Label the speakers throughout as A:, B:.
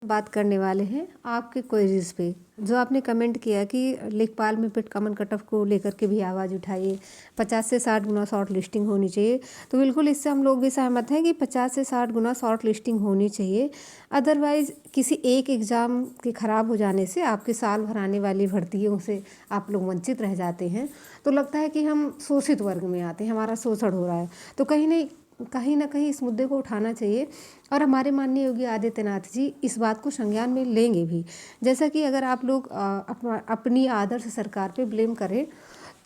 A: बात करने वाले हैं आपके क्वेरीज पे। जो आपने कमेंट किया कि लेखपाल में पिट कॉमन कट ऑफ को लेकर के भी आवाज़ उठाइए, 50 से 60 गुना शॉर्ट लिस्टिंग होनी चाहिए। तो बिल्कुल इससे हम लोग भी सहमत हैं कि 50 से 60 गुना शॉर्ट लिस्टिंग होनी चाहिए। अदरवाइज़ किसी एक एग्ज़ाम के ख़राब हो जाने से आपके साल भर आने वाली भर्तियों से आप लोग वंचित रह जाते हैं। तो लगता है कि हम शोषित वर्ग में आते हैं, हमारा शोषण हो रहा है। तो कहीं ना कहीं इस मुद्दे को उठाना चाहिए और हमारे माननीय योगी आदित्यनाथ जी इस बात को संज्ञान में लेंगे भी। जैसा कि अगर आप लोग अपनी आदर्श सरकार पे ब्लेम करें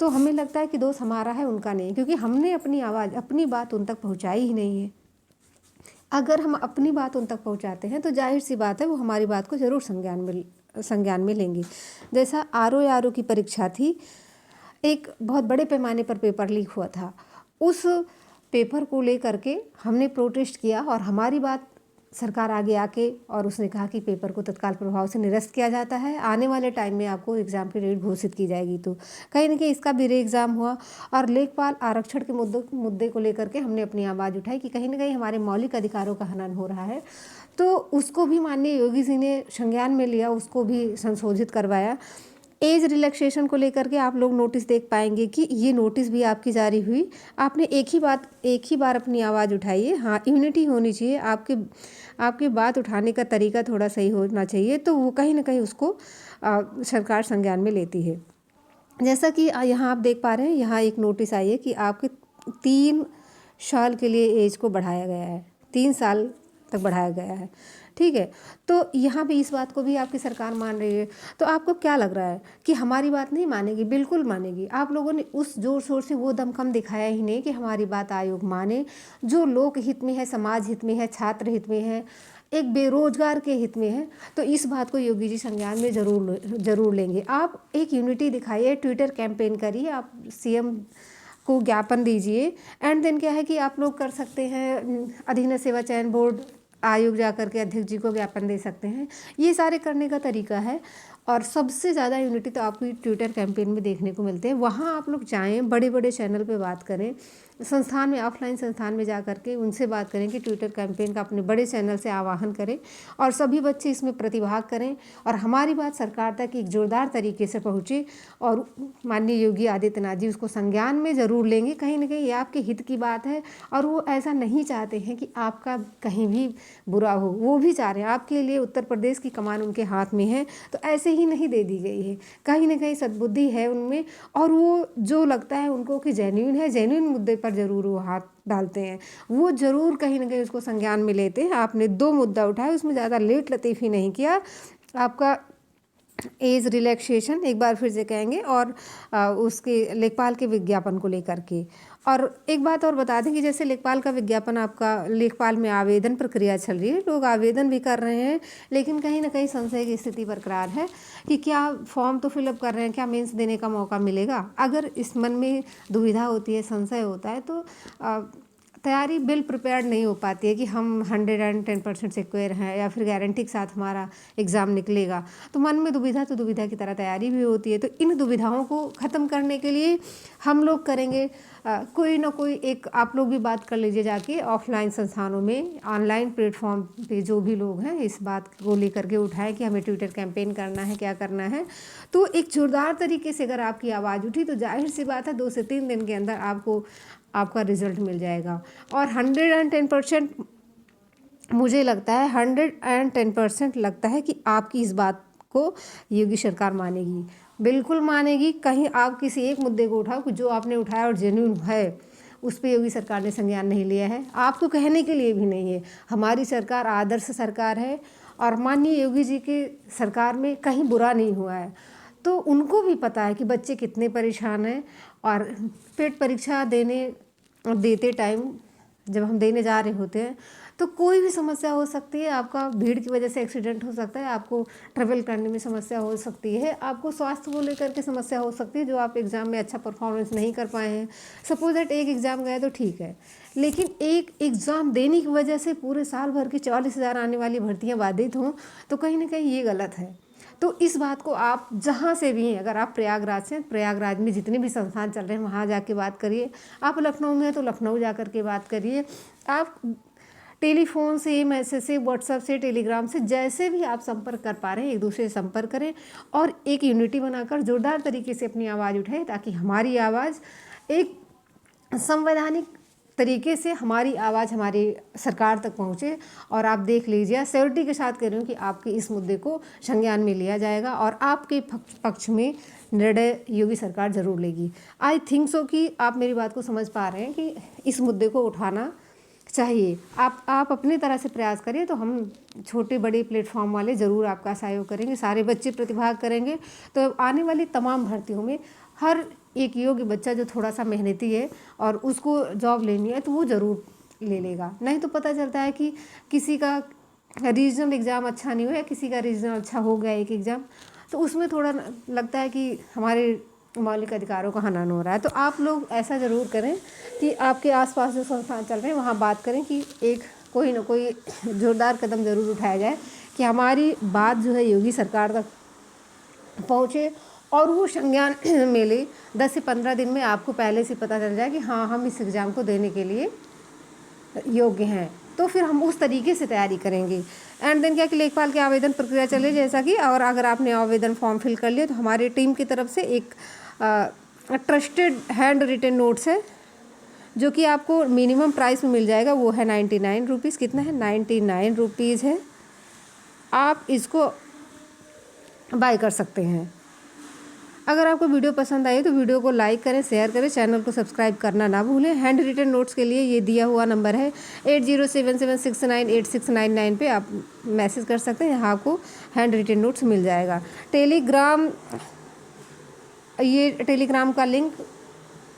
A: तो हमें लगता है कि दोष हमारा है, उनका नहीं, क्योंकि हमने अपनी आवाज़ अपनी बात उन तक पहुंचाई ही नहीं है। अगर हम अपनी बात उन तक पहुंचाते हैं तो जाहिर सी बात है वो हमारी बात को ज़रूर संज्ञान में लेंगे। जैसा आर ओ की परीक्षा थी, एक बहुत बड़े पैमाने पर पेपर लीक हुआ था। उस पेपर को लेकर के हमने प्रोटेस्ट किया और हमारी बात सरकार आगे आके और उसने कहा कि पेपर को तत्काल प्रभाव से निरस्त किया जाता है, आने वाले टाइम में आपको एग्ज़ाम की डेट घोषित की जाएगी। तो कहीं ना कहीं इसका भी रे एग्ज़ाम हुआ और लेखपाल आरक्षण के मुद्दे को लेकर के हमने अपनी आवाज़ उठाई कि कहीं ना कहीं हमारे मौलिक अधिकारों का हनन हो रहा है। तो उसको भी माननीय योगी जी ने संज्ञान में लिया, उसको भी संशोधित करवाया। एज रिलैक्सेशन को लेकर के आप लोग नोटिस देख पाएंगे कि ये नोटिस भी आपकी जारी हुई। आपने एक ही बार अपनी आवाज़ उठाई है। हाँ, यूनिटी होनी चाहिए, आपकी बात उठाने का तरीका थोड़ा सही होना चाहिए, तो वो कहीं ना कहीं उसको सरकार संज्ञान में लेती है। जैसा कि यहाँ आप देख पा रहे हैं, यहाँ एक नोटिस आई है कि आपके 3 साल के लिए एज को बढ़ाया गया है, 3 साल तक बढ़ाया गया है। ठीक है, तो यहाँ भी इस बात को भी आपकी सरकार मान रही है। तो आपको क्या लग रहा है कि हमारी बात नहीं मानेगी? बिल्कुल मानेगी। आप लोगों ने उस जोर शोर से वो दमखम दिखाया ही नहीं कि हमारी बात आयोग माने, जो लोक हित में है, समाज हित में है, छात्र हित में है, एक बेरोजगार के हित में है। तो इस बात को योगी जी संज्ञान में ज़रूर लेंगे। आप एक यूनिटी दिखाइए, ट्विटर कैंपेन करिए, आप सीएम को ज्ञापन दीजिए। एंड देन क्या है कि आप लोग कर सकते हैं, अधीनस्थ सेवा चयन बोर्ड आयोग जा कर के अध्यक्ष जी को ज्ञापन दे सकते हैं। ये सारे करने का तरीका है। और सबसे ज़्यादा यूनिटी तो आपको ट्विटर कैंपेन में देखने को मिलते हैं। वहाँ आप लोग जाएं, बड़े बड़े चैनल पे बात करें, संस्थान में, ऑफलाइन संस्थान में जा करके उनसे बात करें कि ट्विटर कैंपेन का अपने बड़े चैनल से आह्वान करें और सभी बच्चे इसमें प्रतिभाग करें और हमारी बात सरकार तक एक जोरदार तरीके से पहुँचे। और माननीय योगी आदित्यनाथ जी उसको संज्ञान में ज़रूर लेंगे। कहीं ना कहीं ये आपके हित की बात है और वो ऐसा नहीं चाहते हैं कि आपका कहीं भी बुरा हो। वो भी चाह रहे हैं, आपके लिए उत्तर प्रदेश की कमान उनके हाथ में है, तो ऐसे ही नहीं दे दी गई है। कहीं ना कहीं सद्बुद्धि है उनमें और वो जो लगता है उनको कि जेन्युइन है, जेन्युइन मुद्दे पर ज़रूर वो हाथ डालते हैं, वो ज़रूर कहीं ना कहीं उसको संज्ञान में लेते हैं। आपने 2 मुद्दा उठाया, उसमें ज़्यादा लेट लतीफ़ी नहीं किया। आपका एज रिलैक्सेशन एक बार फिर से कहेंगे और उसके लेखपाल के विज्ञापन को लेकर के। और एक बात और बता दें कि जैसे लेखपाल का विज्ञापन, आपका लेखपाल में आवेदन प्रक्रिया चल रही है, लोग आवेदन भी कर रहे हैं, लेकिन कहीं ना कहीं संशय की स्थिति बरकरार है कि क्या फॉर्म तो फिलअप कर रहे हैं, क्या मेंस देने का मौका मिलेगा। अगर इस मन में दुविधा होती है, संशय होता है, तो तैयारी बिल प्रिपेयर्ड नहीं हो पाती है कि हम 110% सिक्योर हैं या फिर गारंटी के साथ हमारा एग्ज़ाम निकलेगा। तो मन में दुविधा, तो दुविधा की तरह तैयारी भी होती है। तो इन दुविधाओं को ख़त्म करने के लिए हम लोग करेंगे कोई ना कोई एक, आप लोग भी बात कर लीजिए जाके ऑफलाइन संस्थानों में, ऑनलाइन प्लेटफॉर्म पे जो भी लोग हैं इस बात को लेकर के उठाएं कि हमें ट्विटर कैंपेन करना है, क्या करना है। तो एक जोरदार तरीके से अगर आपकी आवाज़ उठी तो जाहिर सी बात है 2 से 3 दिन के अंदर आपका रिजल्ट मिल जाएगा। और 110% मुझे लगता है, 110% लगता है कि आपकी इस बात को योगी सरकार मानेगी, बिल्कुल मानेगी। कहीं आप किसी एक मुद्दे को उठाओ कि जो आपने उठाया और जेन्युइन है, उस पर योगी सरकार ने संज्ञान नहीं लिया है, आपको कहने के लिए भी नहीं है। हमारी सरकार आदर्श सरकार है और माननीय योगी जी की सरकार में कहीं बुरा नहीं हुआ है। तो उनको भी पता है कि बच्चे कितने परेशान हैं। और पेट परीक्षा देते टाइम जब हम देने जा रहे होते हैं तो कोई भी समस्या हो सकती है। आपका भीड़ की वजह से एक्सीडेंट हो सकता है, आपको ट्रेवल करने में समस्या हो सकती है, आपको स्वास्थ्य को लेकर के समस्या हो सकती है, जो आप एग्ज़ाम में अच्छा परफॉर्मेंस नहीं कर पाए हैं। सपोज दैट एक एग्ज़ाम गए तो ठीक है, लेकिन एक एग्ज़ाम देने की वजह से पूरे साल भर की 40,000 आने वाली भर्तियाँ बाधित हों, तो कहीं ना कहीं ये गलत है। तो इस बात को आप जहाँ से भी हैं, अगर आप प्रयागराज से, प्रयागराज में जितने भी संस्थान चल रहे हैं वहाँ जाके बात करिए। आप लखनऊ में हैं तो लखनऊ जा कर के बात करिए। आप टेलीफोन से, मैसेज से, व्हाट्सएप से, टेलीग्राम से, जैसे भी आप संपर्क कर पा रहे हैं एक दूसरे से संपर्क करें और एक यूनिटी बनाकर जोरदार तरीके से अपनी आवाज़ उठाएं, ताकि हमारी आवाज़ एक संवैधानिक तरीके से, हमारी आवाज़ हमारी सरकार तक पहुँचे। और आप देख लीजिए, श्योरिटी के साथ कह रही हूँ कि आपके इस मुद्दे को संज्ञान में लिया जाएगा और आपके पक्ष में निर्णय योगी सरकार ज़रूर लेगी। आई थिंक सो कि आप मेरी बात को समझ पा रहे हैं कि इस मुद्दे को उठाना चाहिए। आप अपनी तरह से प्रयास करिए, तो हम छोटे बड़े प्लेटफॉर्म वाले ज़रूर आपका सहयोग करेंगे, सारे बच्चे प्रतिभाग करेंगे। तो आने वाली तमाम भर्तियों में हर एक योग्य बच्चा जो थोड़ा सा मेहनती है और उसको जॉब लेनी है, तो वो ज़रूर ले लेगा। नहीं तो पता चलता है कि किसी का रीजनल एग्ज़ाम अच्छा नहीं हुआ, किसी का रीजनल अच्छा हो गया एक एग्ज़ाम, तो उसमें थोड़ा लगता है कि हमारे मौलिक अधिकारों का हनन हो रहा है। तो आप लोग ऐसा ज़रूर करें कि आपके आसपास जो संस्थान चल रहे हैं वहाँ बात करें कि एक कोई ना कोई जोरदार कदम ज़रूर उठाया जाए कि हमारी बात जो है योगी सरकार तक पहुँचे और वो संज्ञान में ले। 10 से 15 दिन में आपको पहले से पता चल जाए कि हाँ, हम इस एग्ज़ाम को देने के लिए योग्य हैं, तो फिर हम उस तरीके से तैयारी करेंगे। एंड देन क्या कि लेखपाल की आवेदन प्रक्रिया चले जैसा कि, और अगर आपने आवेदन फॉर्म फिल कर लिया तो हमारी टीम की तरफ से एक ट्रस्टेड हैंड रिटन नोट्स है जो कि आपको मिनिमम प्राइस में मिल जाएगा, वो है 99 रुपीज़। कितना है? 99 रुपीज़ है। आप इसको बाय कर सकते हैं। अगर आपको वीडियो पसंद आई तो वीडियो को लाइक करें, शेयर करें, चैनल को सब्सक्राइब करना ना भूलें। हैंड रिटन नोट्स के लिए ये दिया हुआ नंबर है 8077698699 पे आप मैसेज कर सकते हैं, यहाँ आपको हैंड रिटन नोट्स मिल जाएगा। टेलीग्राम का लिंक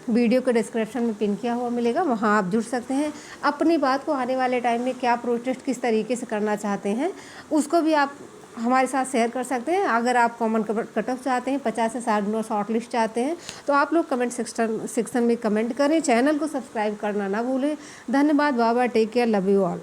A: वीडियो के डिस्क्रिप्शन में पिन किया हुआ मिलेगा, वहाँ आप जुड़ सकते हैं। अपनी बात को आने वाले टाइम में क्या प्रोटेस्ट किस तरीके से करना चाहते हैं उसको भी आप हमारे साथ शेयर कर सकते हैं। अगर आप कॉमन कट ऑफ चाहते हैं, 50 से 60 नंबर शॉर्ट लिस्ट चाहते हैं, तो आप लोग कमेंट सेक्शन में कमेंट करें। चैनल को सब्सक्राइब करना ना भूलें। धन्यवाद। Bye bye, take care, love you all.